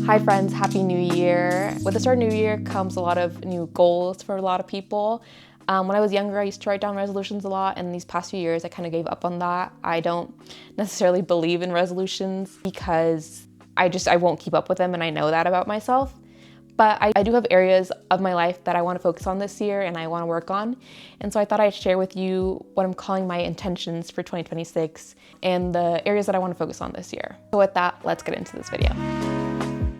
Hi friends, Happy New Year. With the start of New Year comes a lot of new goals for a lot of people. When I was younger, I used to write down resolutions a lot, and these past few years, I kind of gave up on that. I don't necessarily believe in resolutions because I won't keep up with them, and I know that about myself. But I do have areas of my life that I want to focus on this year and I want to work on. And so I thought I'd share with you what I'm calling my intentions for 2026 and the areas that I want to focus on this year. So with that, let's get into this video.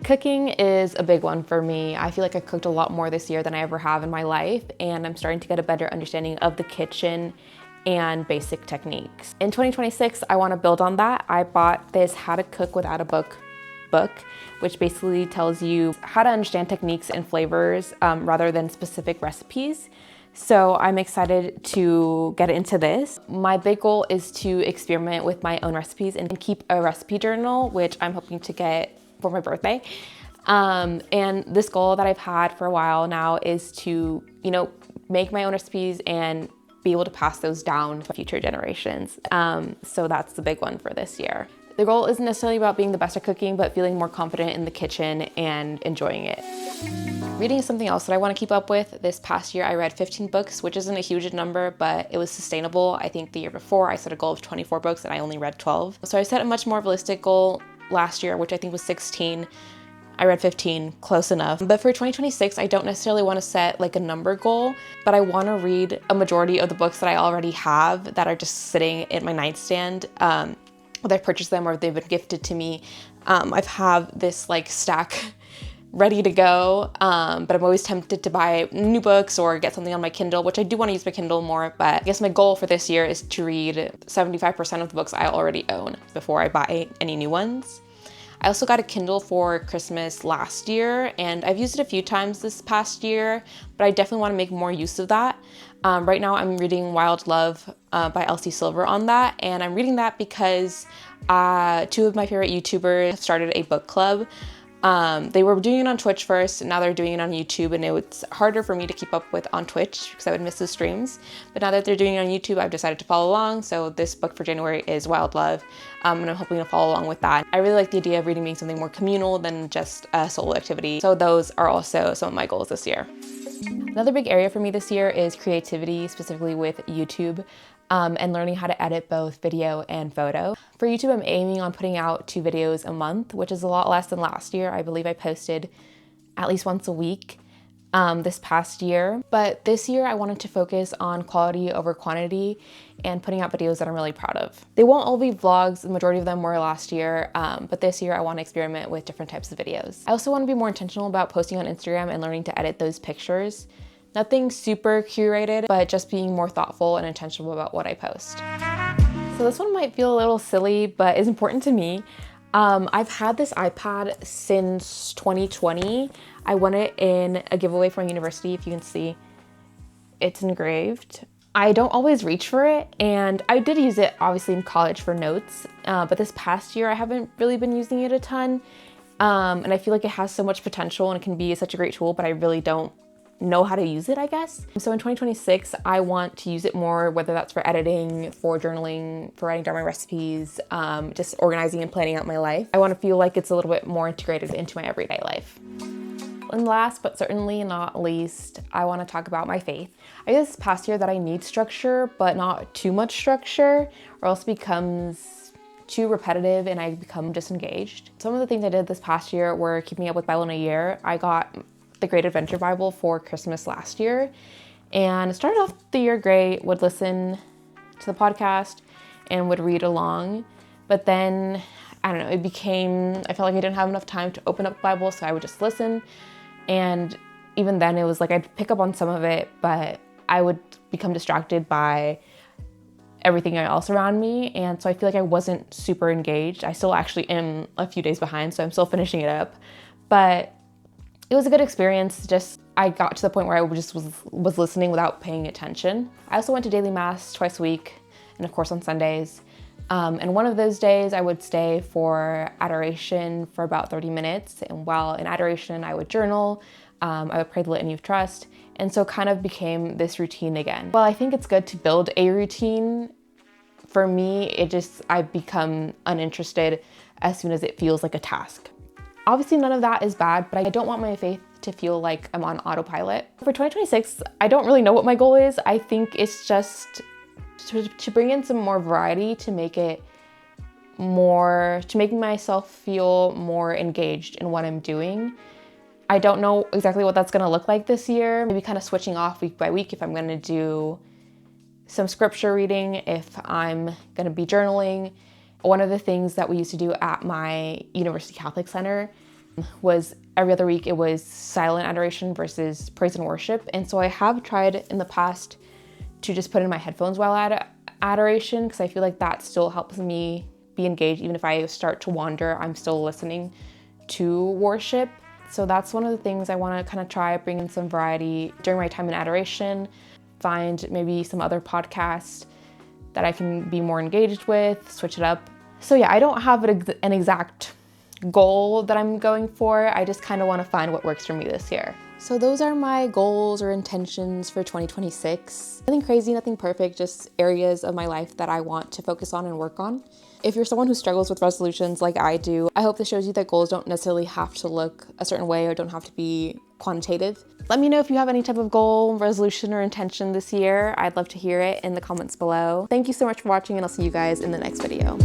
Cooking is a big one for me. I feel like I cooked a lot more this year than I ever have in my life, and I'm starting to get a better understanding of the kitchen and basic techniques. In 2026, I want to build on that. I bought this How to Cook Without a Book, which basically tells you how to understand techniques and flavors rather than specific recipes. So I'm excited to get into this. My big goal is to experiment with my own recipes and keep a recipe journal, which I'm hoping to get for my birthday. And this goal that I've had for a while now is to, make my own recipes and be able to pass those down to future generations. So that's the big one for this year. The goal isn't necessarily about being the best at cooking, but feeling more confident in the kitchen and enjoying it. Reading is something else that I want to keep up with. This past year, I read 15 books, which isn't a huge number, but it was sustainable. I think the year before, I set a goal of 24 books and I only read 12. So I set a much more realistic goal last year, which I think was 16. I read 15, close enough. But for 2026, I don't necessarily want to set like a number goal, but I want to read a majority of the books that I already have that are just sitting in my nightstand. Whether I purchased them or they've been gifted to me. I've have this like stack ready to go, but I'm always tempted to buy new books or get something on my Kindle, which I do want to use my Kindle more, but I guess my goal for this year is to read 75% of the books I already own before I buy any new ones. I also got a Kindle for Christmas last year, and I've used it a few times this past year, but I definitely want to make more use of that. Right now I'm reading Wild Love by Elsie Silver on that, and I'm reading that because two of my favorite YouTubers have started a book club. They were doing it on Twitch first, and now they're doing it on YouTube, and it's harder for me to keep up with on Twitch because I would miss the streams. But now that they're doing it on YouTube, I've decided to follow along. So this book for January is Wild Love, and I'm hoping to follow along with that. I really like the idea of reading being something more communal than just a solo activity. So those are also some of my goals this year. Another big area for me this year is creativity, specifically with YouTube. And learning how to edit both video and photo. For YouTube, I'm aiming on putting out 2 videos a month, which is a lot less than last year. I believe I posted at least once a week this past year. But this year, I wanted to focus on quality over quantity and putting out videos that I'm really proud of. They won't all be vlogs, the majority of them were last year, but this year I want to experiment with different types of videos. I also want to be more intentional about posting on Instagram and learning to edit those pictures. Nothing super curated, but just being more thoughtful and intentional about what I post. So this one might feel a little silly, but is important to me. I've had this iPad since 2020. I won it in a giveaway from university. If you can see, it's engraved. I don't always reach for it, and I did use it obviously in college for notes, but this past year I haven't really been using it a ton. And I feel like it has so much potential and it can be such a great tool, but I really don't know how to use it, I guess. So in 2026, I want to use it more, whether that's for editing, for journaling, for writing down my recipes, just organizing and planning out my life. I want to feel like it's a little bit more integrated into my everyday life. And last, but certainly not least, I want to talk about my faith. I guess this past year that I need structure, but not too much structure, or else it becomes too repetitive and I become disengaged. Some of the things I did this past year were keeping up with Bible in a year. I got the Great Adventure Bible for Christmas last year, and it started off the year great, would listen to the podcast and would read along, but then, I don't know, I felt like I didn't have enough time to open up the Bible, so I would just listen, and even then it was like I'd pick up on some of it, but I would become distracted by everything else around me, and so I feel like I wasn't super engaged. I still actually am a few days behind, so I'm still finishing it up, but it was a good experience. Just I got to the point where I just was listening without paying attention. I also went to daily mass twice a week, and of course on Sundays. And one of those days I would stay for adoration for about 30 minutes. And while in adoration, I would journal, I would pray the Litany of Trust. And so kind of became this routine again. Well, I think it's good to build a routine. For me, I become uninterested as soon as it feels like a task. Obviously, none of that is bad, but I don't want my faith to feel like I'm on autopilot. For 2026, I don't really know what my goal is. I think it's just to bring in some more variety, to make myself feel more engaged in what I'm doing. I don't know exactly what that's gonna look like this year. Maybe kind of switching off week by week if I'm gonna do some scripture reading, if I'm gonna be journaling. One of the things that we used to do at my University Catholic Center was every other week it was silent adoration versus praise and worship. And so I have tried in the past to just put in my headphones while at adoration, because I feel like that still helps me be engaged. Even if I start to wander, I'm still listening to worship. So that's one of the things I want to kind of try, bring in some variety during my time in adoration, find maybe some other podcasts that I can be more engaged with, switch it up. So yeah, I don't have an exact goal that I'm going for. I just kind of want to find what works for me this year. So those are my goals or intentions for 2026. Nothing crazy, nothing perfect, just areas of my life that I want to focus on and work on. If you're someone who struggles with resolutions like I do, I hope this shows you that goals don't necessarily have to look a certain way or don't have to be quantitative. Let me know if you have any type of goal, resolution, or intention this year. I'd love to hear it in the comments below. Thank you so much for watching, and I'll see you guys in the next video.